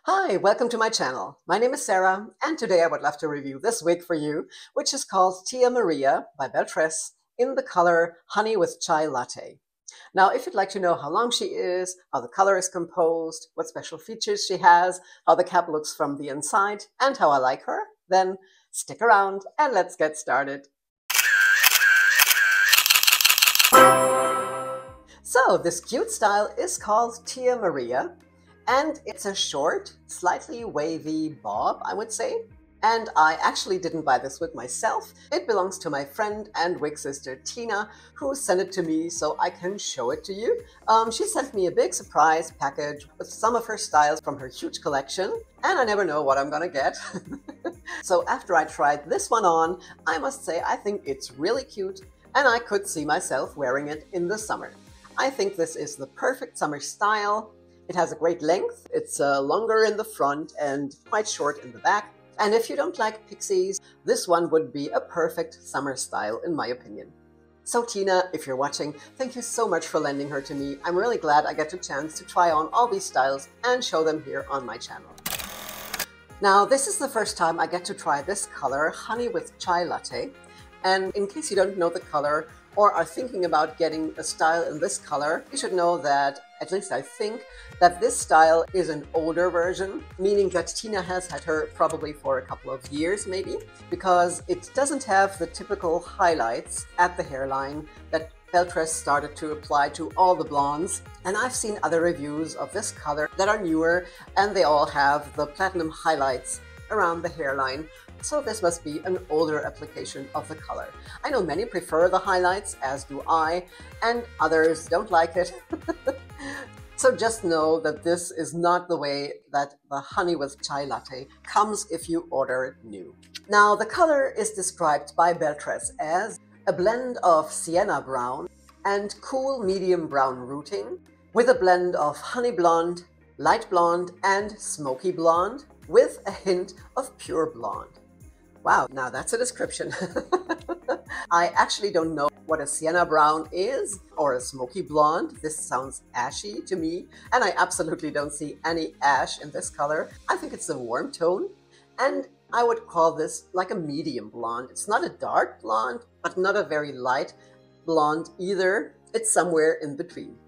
Hi, welcome to my channel. My name is Sarah, and today I would love to review this wig for you, which is called Tia Maria by Belle Tress in the color Honey with Chai Latte. Now, if you'd like to know how long she is, how the color is composed, what special features she has, how the cap looks from the inside, and how I like her, then stick around and let's get started. So, this cute style is called Tia Maria, and it's a short, slightly wavy bob, I would say. And I actually didn't buy this wig myself. It belongs to my friend and wig sister Tina, who sent it to me so I can show it to you. She sent me a big surprise package with some of her styles from her huge collection, and I never know what I'm gonna get. So after I tried this one on, I must say I think it's really cute, and I could see myself wearing it in the summer. I think this is the perfect summer style. It has a great length, it's longer in the front and quite short in the back. And if you don't like pixies, this one would be a perfect summer style in my opinion. So Tina, if you're watching, thank you so much for lending her to me. I'm really glad I get a chance to try on all these styles and show them here on my channel. Now, this is the first time I get to try this color, Honey with Chai Latte. And in case you don't know the color, or are thinking about getting a style in this color, you should know that, at least I think, that this style is an older version, meaning that Tina has had her probably for a couple of years maybe, because it doesn't have the typical highlights at the hairline that Belle Tress started to apply to all the blondes. And I've seen other reviews of this color that are newer, and they all have the platinum highlights around the hairline. So this must be an older application of the color. I know many prefer the highlights, as do I, and others don't like it. So just know that this is not the way that the Honey with Chai Latte comes if you order it new. Now, the color is described by Belle Tress as a blend of sienna brown and cool medium brown rooting, with a blend of honey blonde, light blonde, and smoky blonde, with a hint of pure blonde. Wow, now that's a description. I actually don't know what a sienna brown is or a smoky blonde. This sounds ashy to me, and I absolutely don't see any ash in this color. I think it's a warm tone, and I would call this like a medium blonde. It's not a dark blonde, but not a very light blonde either. It's somewhere in between.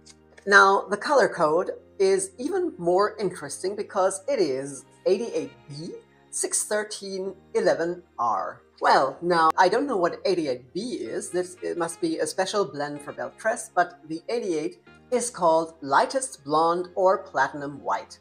Now, the color code is even more interesting because it is 88B 61311R. Well, now, I don't know what 88B is. It must be a special blend for Belle Tress, but the 88 is called Lightest Blonde or Platinum White.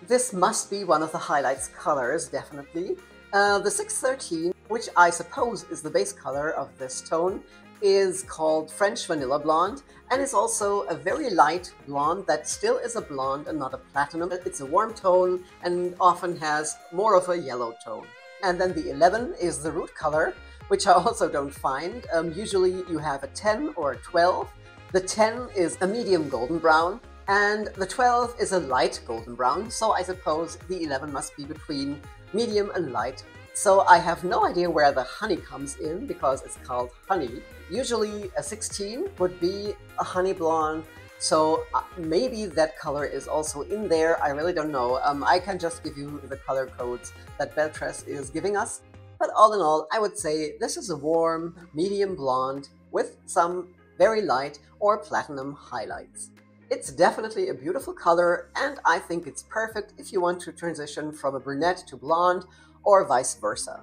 This must be one of the highlights colors, definitely. The 613, which I suppose is the base color of this tone, is called French Vanilla Blonde, and is also a very light blonde that still is a blonde and not a platinum. It's a warm tone and often has more of a yellow tone. And then the 11 is the root color, which I also don't find. Usually you have a 10 or a 12. The 10 is a medium golden brown, and the 12 is a light golden brown, so I suppose the 11 must be between medium and light. So I have no idea where the honey comes in because it's called honey. Usually a 16 would be a honey blonde, so maybe that color is also in there. I really don't know. I can just give you the color codes that Belle Tress is giving us. But all in all, I would say this is a warm, medium blonde with some very light or platinum highlights. It's definitely a beautiful color, and I think it's perfect if you want to transition from a brunette to blonde, or vice versa.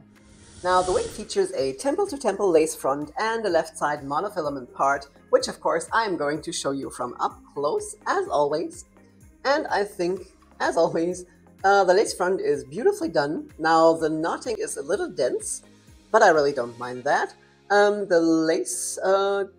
Now, the wig features a temple-to-temple lace front and a left side monofilament part, which of course I am going to show you from up close, as always. And I think, as always, the lace front is beautifully done. Now, the knotting is a little dense, but I really don't mind that. The lace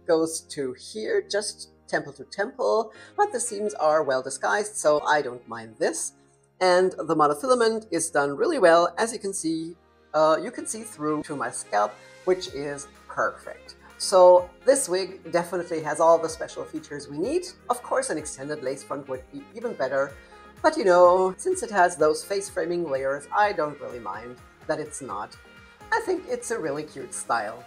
goes to here, just temple to temple, but the seams are well disguised, so I don't mind this. And the monofilament is done really well. As you can see through to my scalp, which is perfect. So this wig definitely has all the special features we need. Of course, an extended lace front would be even better, but you know, since it has those face framing layers, I don't really mind that it's not. I think it's a really cute style.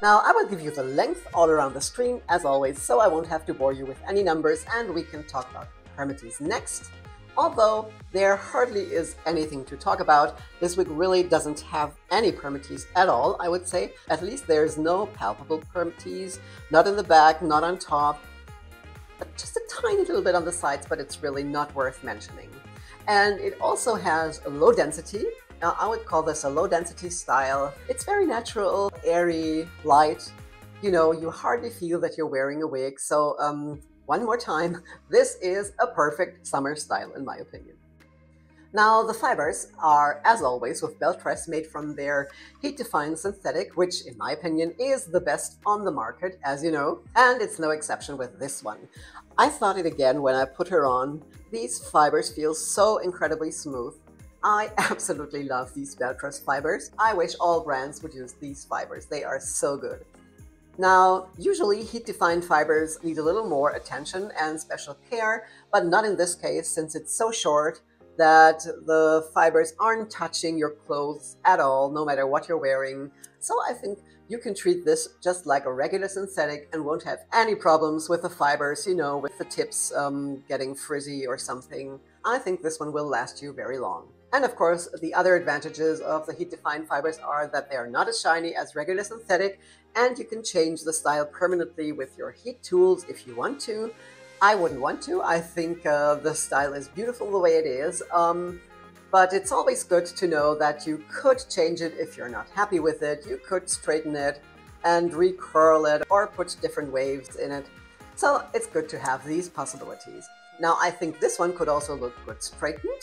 Now, I will give you the length all around the screen, as always, so I won't have to bore you with any numbers, and we can talk about parameters next. Although there hardly is anything to talk about, this wig really doesn't have any permatease at all, I would say. At least there's no palpable permatease, not in the back, not on top, but just a tiny little bit on the sides, but it's really not worth mentioning. And it also has a low density. Now, I would call this a low density style. It's very natural, airy, light. You know, you hardly feel that you're wearing a wig. So one more time, this is a perfect summer style in my opinion. Now the fibers are, as always with Belle Tress, made from their heat-defying synthetic, which in my opinion is the best on the market, as you know, and it's no exception with this one. I thought it again when I put her on. These fibers feel so incredibly smooth. I absolutely love these Belle Tress fibers. I wish all brands would use these fibers. They are so good. Now, usually heat-defined fibers need a little more attention and special care, but not in this case since it's so short that the fibers aren't touching your clothes at all, no matter what you're wearing. So I think you can treat this just like a regular synthetic and won't have any problems with the fibers, you know, with the tips getting frizzy or something. I think this one will last you very long. And of course, the other advantages of the heat-defined fibers are that they are not as shiny as regular synthetic, and you can change the style permanently with your heat tools if you want to. I wouldn't want to. I think the style is beautiful the way it is, but it's always good to know that you could change it if you're not happy with it. You could straighten it and recurl it or put different waves in it. So it's good to have these possibilities. Now, I think this one could also look good straightened.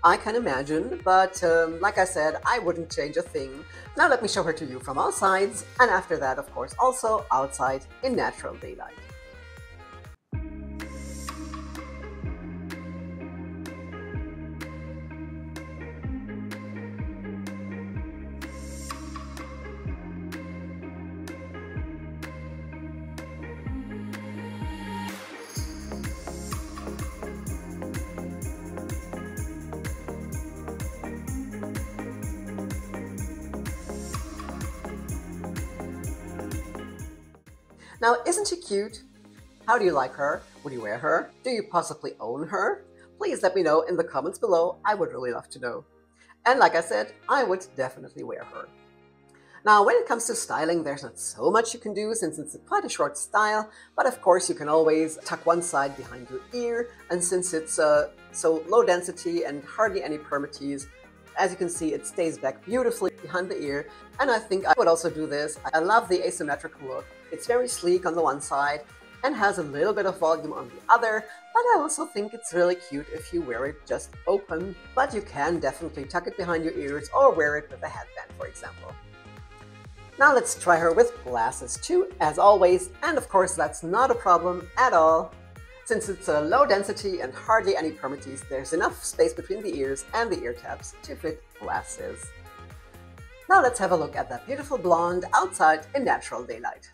I can imagine, but like I said, I wouldn't change a thing. Now let me show her to you from all sides, and after that, of course, also outside in natural daylight. Now, isn't she cute? How do you like her? Would you wear her? Do you possibly own her? Please let me know in the comments below. I would really love to know. And like I said, I would definitely wear her. Now, when it comes to styling, there's not so much you can do since it's quite a short style, but of course you can always tuck one side behind your ear, and since it's so low density and hardly any permatease, as you can see, it stays back beautifully behind the ear, and I think I would also do this. I love the asymmetrical look. It's very sleek on the one side and has a little bit of volume on the other, but I also think it's really cute if you wear it just open, but you can definitely tuck it behind your ears or wear it with a headband, for example. Now let's try her with glasses too, as always, and of course that's not a problem at all. Since it's a low density and hardly any permatease, there's enough space between the ears and the ear tabs to fit glasses. Now let's have a look at that beautiful blonde outside in natural daylight.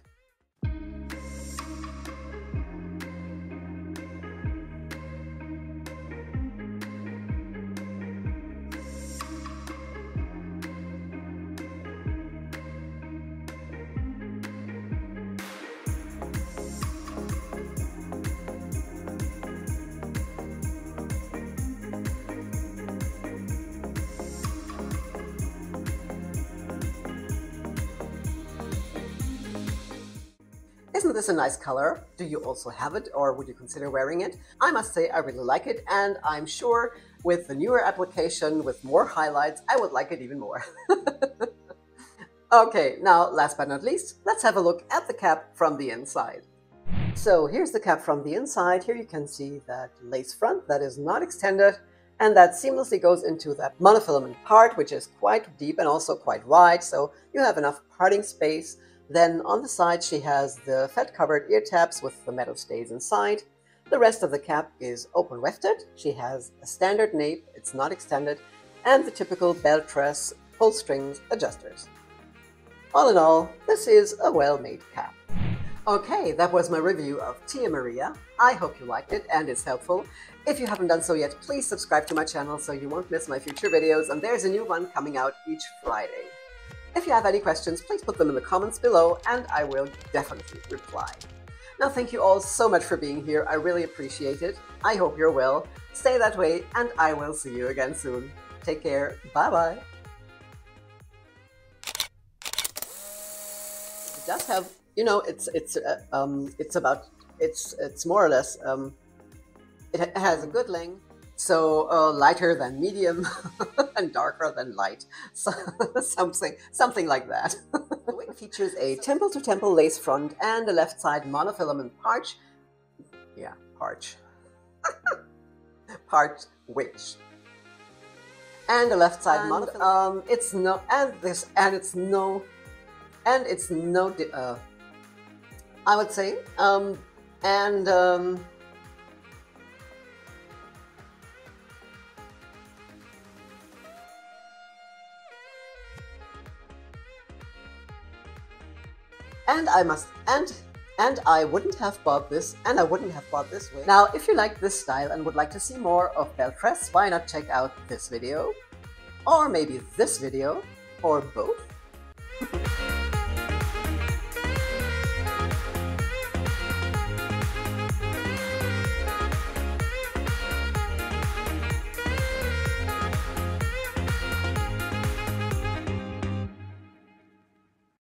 Isn't this a nice color? Do you also have it, or would you consider wearing it? I must say I really like it, and I'm sure with the newer application with more highlights, I would like it even more. Okay, now last but not least, let's have a look at the cap from the inside. So here's the cap from the inside. Here you can see that lace front that is not extended, and that seamlessly goes into that monofilament part, which is quite deep and also quite wide, so you have enough parting space. Then on the side she has the felt-covered ear tabs with the metal stays inside. The rest of the cap is open wefted. She has a standard nape, it's not extended, and the typical Belle Tress pull strings adjusters. All in all, this is a well-made cap. Okay, that was my review of Tia Maria. I hope you liked it and it's helpful. If you haven't done so yet, please subscribe to my channel so you won't miss my future videos, and there's a new one coming out each Friday. If you have any questions, please put them in the comments below and I will definitely reply. Now, thank you all so much for being here. I really appreciate it. I hope you're well. Stay that way, and I will see you again soon. Take care. Bye-bye. It does have, you know, it's more or less, it has a good length, so lighter than medium and darker than light, so something like that. The wig features a temple-to-temple lace front and a left side monofilament parch witch, and a left side monofilament. I would say, and I wouldn't have bought this, and I wouldn't have bought this wig. Now, if you like this style and would like to see more of Belle Tress, why not check out this video, or maybe this video, or both?